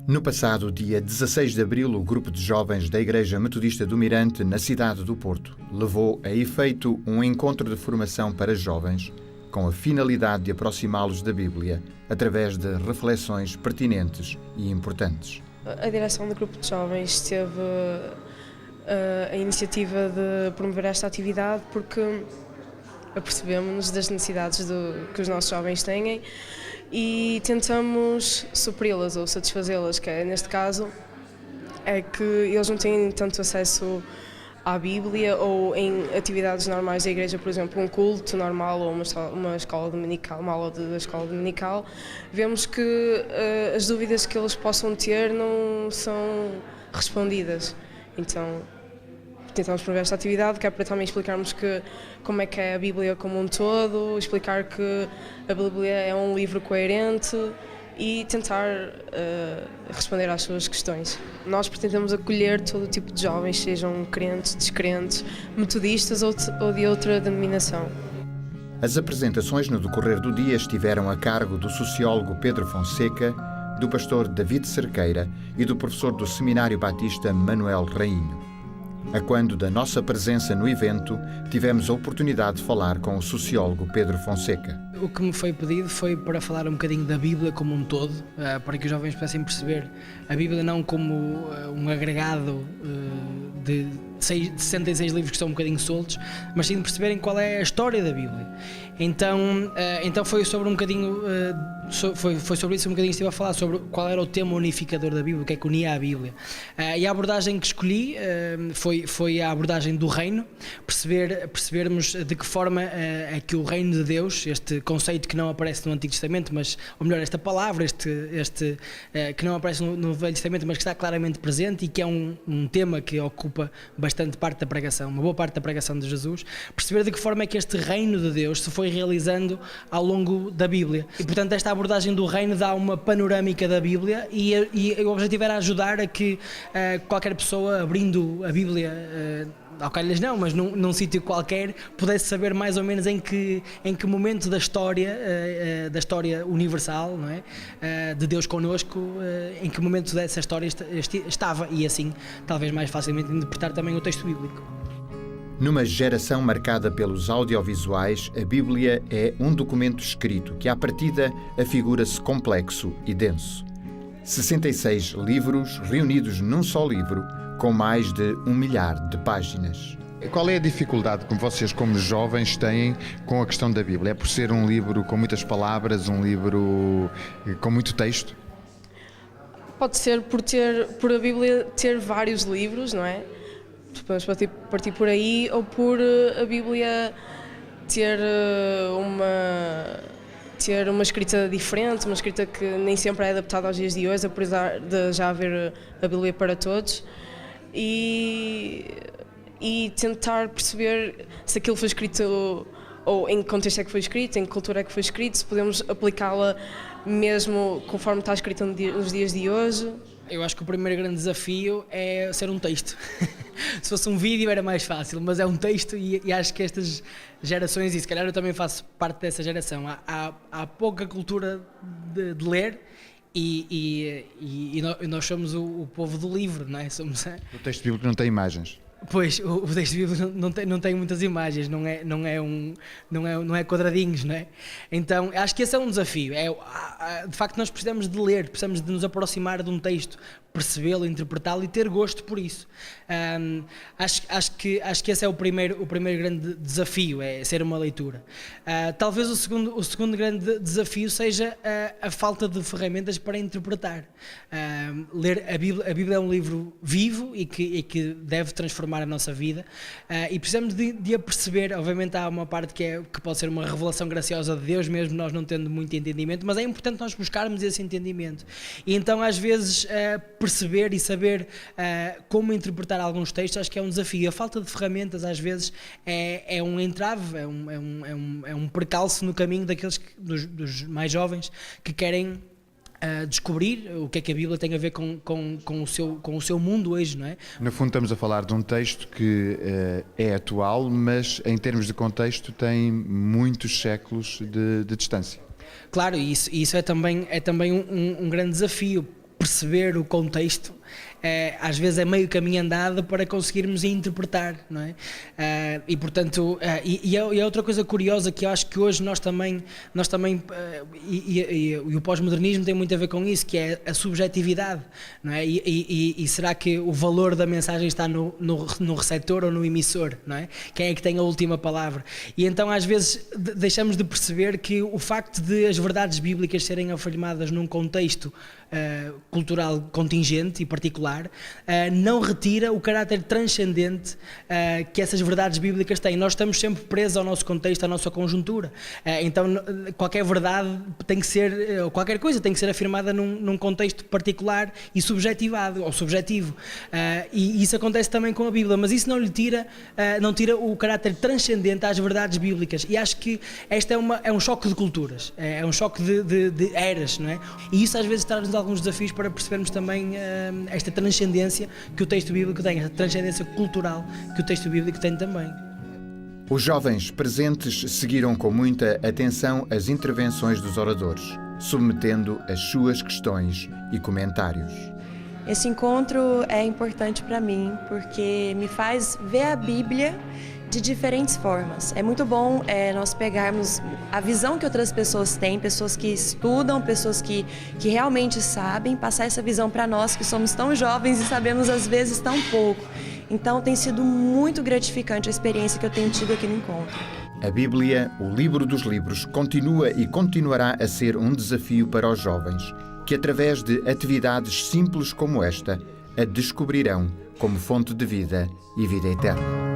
No passado dia 16 de abril, o grupo de jovens da Igreja Metodista do Mirante, na cidade do Porto, levou a efeito um encontro de formação para jovens com a finalidade de aproximá-los da Bíblia através de reflexões pertinentes e importantes. A direção do grupo de jovens teve a iniciativa de promover esta atividade porque apercebemos-nos das necessidades que os nossos jovens têm e tentamos supri-las ou satisfazê-las, que é, neste caso é que eles não têm tanto acesso à Bíblia ou em atividades normais da igreja, por exemplo, um culto normal ou uma escola dominical, uma aula da escola dominical. Vemos que as dúvidas que eles possam ter não são respondidas. Então, tentamos promover esta atividade, que é para também explicarmos como é que é a Bíblia como um todo, explicar que a Bíblia é um livro coerente e tentar responder às suas questões. Nós pretendemos acolher todo tipo de jovens, sejam crentes, descrentes, metodistas ou de outra denominação. As apresentações no decorrer do dia estiveram a cargo do sociólogo Pedro Fonseca, do pastor David Cerqueira e do professor do Seminário Batista Manuel Rainho. A quando da nossa presença no evento, tivemos a oportunidade de falar com o sociólogo Pedro Fonseca. O que me foi pedido foi para falar um bocadinho da Bíblia como um todo, para que os jovens pudessem perceber a Bíblia não como um agregado de 66 livros que estão um bocadinho soltos, mas sim de perceberem qual é a história da Bíblia. Então foi sobre um bocadinho, foi sobre isso um bocadinho que estive a falar, sobre qual era o tema unificador da Bíblia, o que é que unia a Bíblia. E a abordagem que escolhi foi a abordagem do reino, percebermos de que forma é que o reino de Deus, este conceito que não aparece no Antigo Testamento, mas, ou melhor, esta palavra, que não aparece no Velho Testamento, mas que está claramente presente e que é um tema que ocupa bastante parte da pregação, uma boa parte da pregação de Jesus, perceber de que forma é que este reino de Deus se foi realizando ao longo da Bíblia. E, portanto, esta abordagem do reino dá uma panorâmica da Bíblia e o objetivo era ajudar a que qualquer pessoa, abrindo a Bíblia, ao calhas não, mas num sítio qualquer, pudesse saber mais ou menos em que momento da história universal, não é? De Deus connosco, em que momento dessa história estava, e assim talvez mais facilmente interpretar também o texto bíblico. Numa geração marcada pelos audiovisuais, a Bíblia é um documento escrito que, à partida, afigura-se complexo e denso. 66 livros reunidos num só livro, com mais de 1 milhar de páginas. Qual é a dificuldade que vocês, como jovens, têm com a questão da Bíblia? É por ser um livro com muitas palavras, um livro com muito texto? Pode ser por a Bíblia ter vários livros, não é? Podemos partir por aí, ou por a Bíblia ter uma escrita diferente, uma escrita que nem sempre é adaptada aos dias de hoje, apesar de já haver a Bíblia para todos. E tentar perceber se aquilo foi escrito, ou em que contexto é que foi escrito, em que cultura é que foi escrito, se podemos aplicá-la mesmo conforme está escrita nos dias de hoje. Eu acho que o primeiro grande desafio é ser um texto. Se fosse um vídeo era mais fácil, mas é um texto e acho que estas gerações, e se calhar eu também faço parte dessa geração, há pouca cultura de ler. E nós somos o povo do livro, não é? O texto bíblico não tem imagens. Pois, o texto bíblico não tem muitas imagens, não é quadradinhos, não é? Então, acho que esse é um desafio. De facto, nós precisamos de ler, precisamos de nos aproximar de um texto, percebê-lo, interpretá-lo e ter gosto por isso. Acho que esse é o primeiro grande desafio, é ser uma leitura. Talvez o segundo grande desafio seja a falta de ferramentas para interpretar. Ler a Bíblia é um livro vivo e que deve transformar a nossa vida, e precisamos de a perceber. Obviamente há uma parte que pode ser uma revelação graciosa de Deus, mesmo nós não tendo muito entendimento, mas é importante nós buscarmos esse entendimento. E então às vezes perceber e saber como interpretar alguns textos, acho que é um desafio. A falta de ferramentas às vezes é um entrave, é um percalço no caminho dos mais jovens que querem descobrir o que é que a Bíblia tem a ver com o seu mundo hoje, não é? No fundo estamos a falar de um texto que é atual, mas em termos de contexto tem muitos séculos de distância. Claro, e isso é também um grande desafio. perceber o contexto, às vezes é meio caminho andado para conseguirmos interpretar, não é? E portanto, e é outra coisa curiosa que eu acho que hoje nós também e o pós-modernismo tem muito a ver com isso, que é a subjetividade, não é? E será que o valor da mensagem está no receptor ou no emissor, não é? Quem é que tem a última palavra? E então às vezes deixamos de perceber que o facto de as verdades bíblicas serem afirmadas num contexto cultural contingente e particular não retira o caráter transcendente que essas verdades bíblicas têm. Nós estamos sempre presos ao nosso contexto, à nossa conjuntura. Então qualquer verdade tem que ser, ou qualquer coisa tem que ser afirmada num contexto particular e subjetivado, ou subjetivo. E isso acontece também com a Bíblia, mas isso não tira o caráter transcendente às verdades bíblicas. E acho que este é um choque de culturas, é um choque de eras, não é? E isso às vezes traz-nos alguns desafios para percebermos também esta transcendência que o texto bíblico tem, esta transcendência cultural que o texto bíblico tem também. Os jovens presentes seguiram com muita atenção as intervenções dos oradores, submetendo as suas questões e comentários. Esse encontro é importante para mim porque me faz ver a Bíblia de diferentes formas. É muito bom nós pegarmos a visão que outras pessoas têm, pessoas que estudam, pessoas que realmente sabem, passar essa visão para nós que somos tão jovens e sabemos às vezes tão pouco. Então tem sido muito gratificante a experiência que eu tenho tido aqui no encontro. A Bíblia, o livro dos livros, continua e continuará a ser um desafio para os jovens, que através de atividades simples como esta, a descobrirão como fonte de vida e vida eterna.